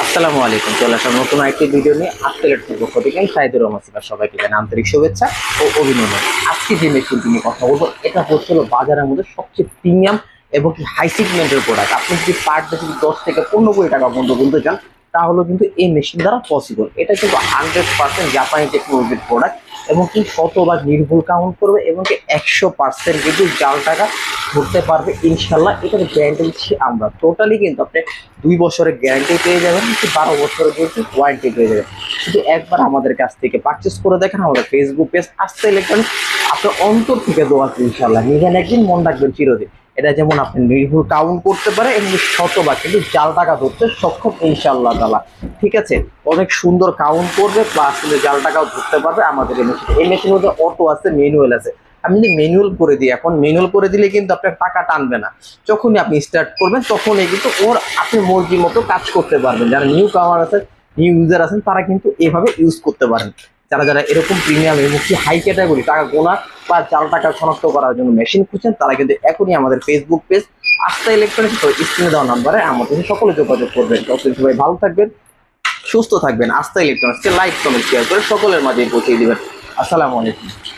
আসসালামু আলাইকুম। চলে আসলাম নতুন একটি ভিডিও নিয়ে। আজকের পক্ষ থেকে আমি সাইদুর রহমান সিফাত সবাইকে জানাই আন্তরিক শুভেচ্ছা ও অভিনন্দন। আজকে যে মেশিনটি নিয়ে কথা বলবো এটা হচ্ছে বাজারের মধ্যে সবচেয়ে প্রিমিয়াম এবং কি হাই সিগমেন্টের প্রোডাক্ট। আপনি যদি পার ডে 10 থেকে 15 কোটি টাকা পর্যন্ত বলতে চান তাহলে কিন্তু এই মেশিন দ্বারা পসিবল। এটা কিন্তু 100% জাপানি টেকনোলজির প্রোডাক্ট এবং কি শতভাগ নির্ভুল কাউন্ট করবে এবং কি 100% কিন্তু জাল টাকা ধরতে পারবে ইনশাল্লাহ। এটার গ্যারান্টি দিচ্ছি আমরা। টোটালি কিন্তু আপনি 2 বছরের গ্যারান্টি পেয়ে যাবেন, কি 12 বছরের কিন্তু ওয়ারেন্টি পেয়ে যাবেন। শুধু একবার আমাদের কাছ থেকে পারচেস করে দেখেন, আমাদের ফেসবুক পেজ আস্থা ইলেকট্রনিক্স। আপনার অন্তর থেকে দোয়া আছে ইনশাল্লাহ, নিজের একদিন মন রাখবেন চিরদিন। এটা যেমন আপনি নির্ভুল কাউন্ট করতে পারে এবং শতভাগ কিন্তু জাল টাকা ধরতে সক্ষম ইনশাল্লাহ তাআলা। ঠিক আছে, অনেক সুন্দর কাউন্ট করবে প্লাস কিন্তু জাল টাকাও ধরতে পারবে আমাদের এই মেশিন। এই মেশিনের মধ্যে অটো আছে, ম্যানুয়াল আছে। আমি যদি ম্যানুয়াল করে দিই, এখন ম্যানুয়াল করে দিলে কিন্তু আপনার টাকা টানবে না। যখনই আপনি স্টার্ট করবেন তখনই কিন্তু আপনি মর্জি মতো কাজ করতে পারবেন। যারা নিউ কামার আছেন, নিউ ইউজার আছেন, তারা কিন্তু এভাবে ইউজ করতে পারেন। যারা যারা এরকম প্রিমিয়াম এবং কি হাই ক্যাটাগরি টাকা গোনা বা জাল টাকা শনাক্ত করার জন্য মেশিন খুঁজছেন, তারা কিন্তু এখনই আমাদের ফেসবুক পেজ আস্থা ইলেকট্রনিক্স স্ক্রিনে দেওয়া নাম্বারে আমাদের সকলে যোগাযোগ করবেন। সবাই ভালো থাকবেন, সুস্থ থাকবেন। আস্থা ইলেকট্রনিক্সকে লাইক কমেন্ট শেয়ার করে সকলের মাঝে পৌঁছে দিবেন। আসসালামু আলাইকুম।